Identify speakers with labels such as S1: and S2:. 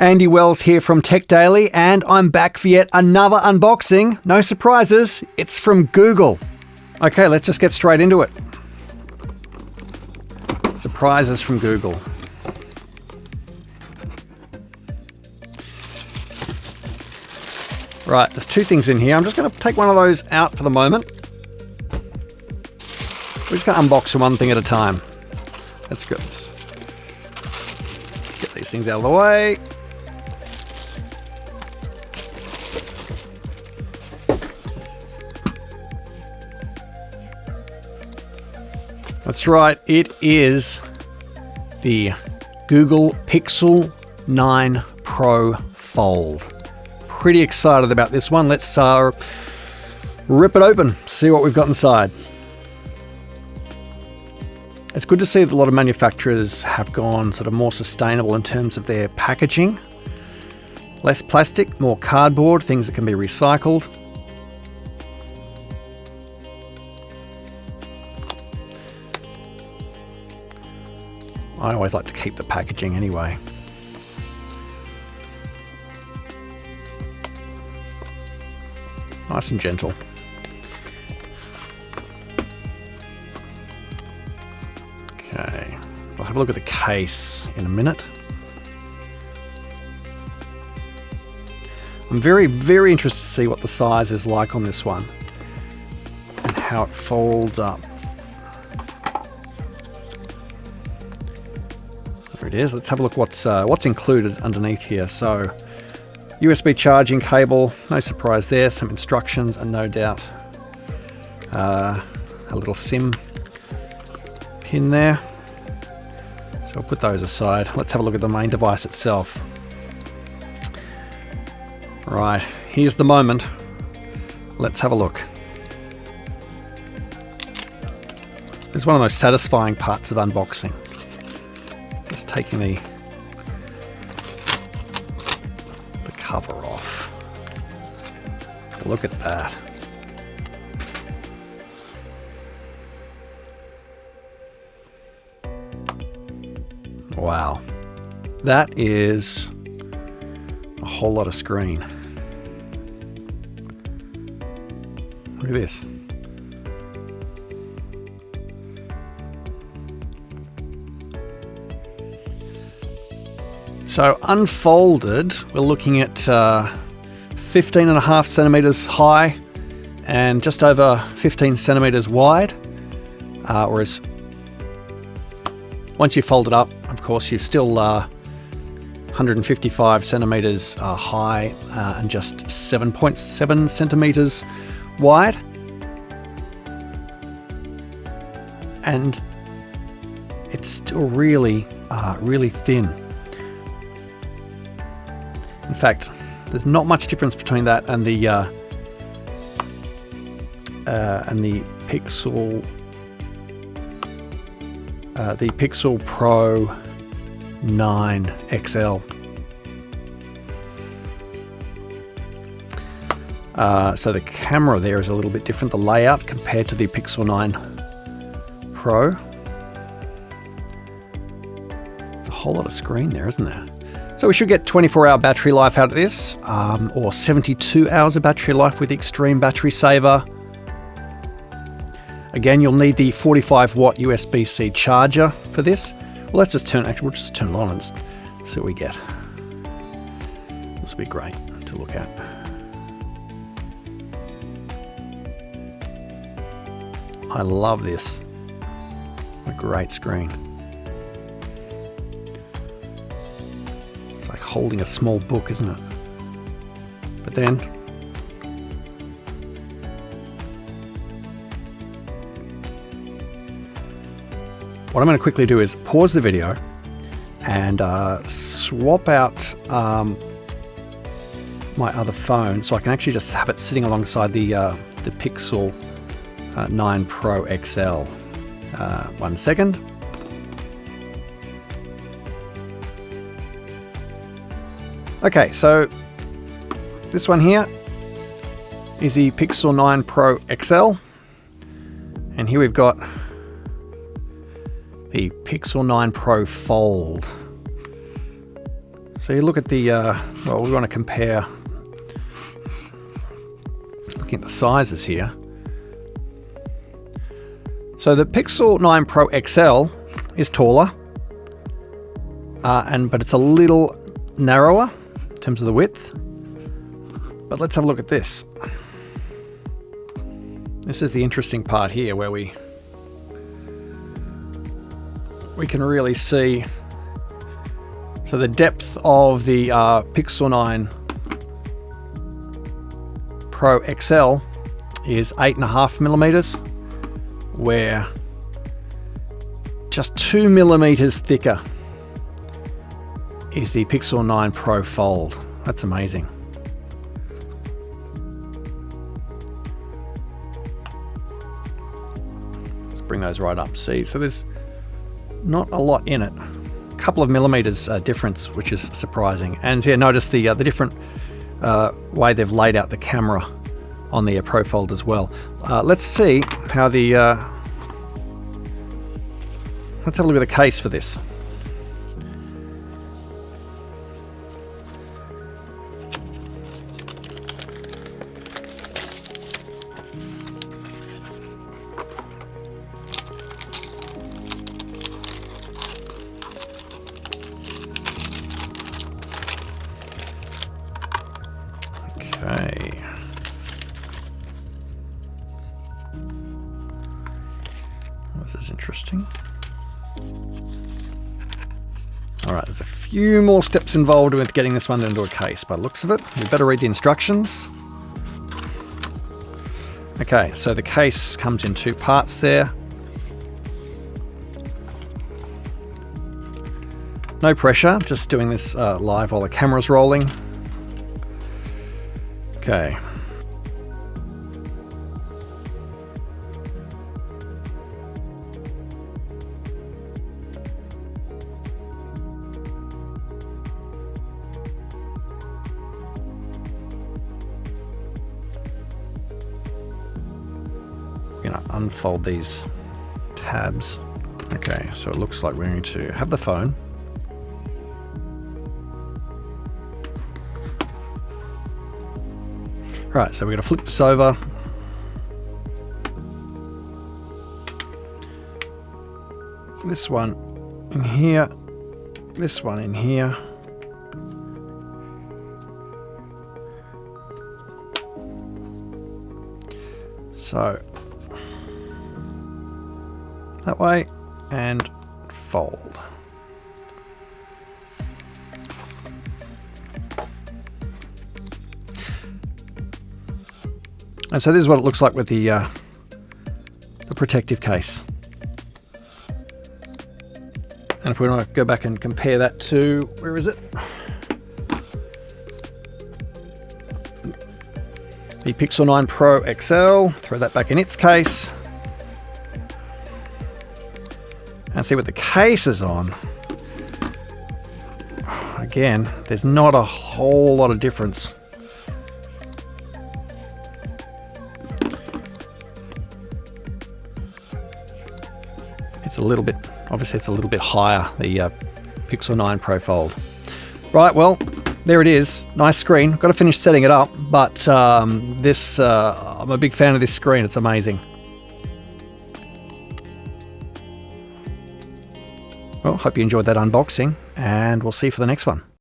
S1: Andy Wells here from Tech Daily, and I'm back for yet another unboxing. No surprises, it's from Google. Okay, let's just get straight into it. Surprises from Google. Right, there's two things in here. I'm just going to take one of those out for the moment. We're just going to unbox one thing at a time. Let's go. Let's get these things out of the way. That's right, it is the Google Pixel 9 Pro Fold. Pretty excited about this one. Let's rip it open, see what we've got inside. It's good to see that a lot of manufacturers have gone sort of more sustainable in terms of their packaging. Less plastic, more cardboard, things that can be recycled. I always like to keep the packaging anyway. Nice and gentle. Okay, I'll have a look at the case in a minute. I'm very, very interested to see what the size is like on this one and how it folds up. There it is. Let's have a look what's included underneath here. So, USB charging cable, no surprise there. Some instructions and no doubt a little SIM pin there. So I'll put those aside. Let's have a look at the main device itself. Right, here's the moment. Let's have a look. This is one of the most satisfying parts of unboxing. Just taking the cover off. Look at that. Wow. That is a whole lot of screen. Look at this. So unfolded, we're looking at 15.5 centimeters high and just over 15 centimeters wide. Whereas once you fold it up, of course, you're still 155 centimeters high and just 7.7 centimeters wide. And it's still really, really thin. In fact, there's not much difference between that and the Pixel Pro 9 XL. So the camera there is a little bit different, the layout compared to the Pixel 9 Pro. It's a whole lot of screen there, isn't there? So we should get 24-hour battery life out of this, or 72 hours of battery life with Extreme Battery Saver. Again, you'll need the 45-watt USB-C charger for this. Well, we'll just turn it on and just see what we get. This will be great to look at. I love this. What a great screen. It's like holding a small book, isn't it? But then what I'm going to quickly do is pause the video and swap out my other phone so I can actually just have it sitting alongside the Pixel 9 Pro XL. 1 second. Okay, so this one here is the Pixel 9 Pro XL, and here we've got the Pixel 9 Pro Fold. So you look at the, well, we want to compare, looking at the sizes here. So the Pixel 9 Pro XL is taller, but it's a little narrower in terms of the width. But let's have a look at this. This is the interesting part here where we can really see. So the depth of the Pixel 9 Pro XL is 8.5 millimeters, where just 2 millimeters thicker is the Pixel 9 Pro Fold. That's amazing. Let's bring those right up. See, so there's not a lot in it. A couple of millimeters difference, which is surprising. And yeah, notice the different way they've laid out the camera on the Pro Fold as well. Let's see how the let's have a look at the case for this. Okay. This is interesting. Alright, there's a few more steps involved with getting this one into a case by the looks of it. We better read the instructions. Okay, so the case comes in two parts there. No pressure, just doing this live while the camera's rolling. Okay. I'm going to unfold these tabs. Okay, so it looks like we're going to have the phone. Right, so we're going to flip this over. This one in here, this one in here. So that way, and fold. And so this is what it looks like with the protective case. And if we want to go back and compare that to, where is it? The Pixel 9 Pro XL, throw that back in its case. And see what the case is on. Again, there's not a whole lot of difference. It's a little bit, obviously it's a little bit higher, the Pixel 9 Pro Fold. Right, well, there it is. Nice screen. Got to finish setting it up, but I'm a big fan of this screen. It's amazing. Well, hope you enjoyed that unboxing, and we'll see you for the next one.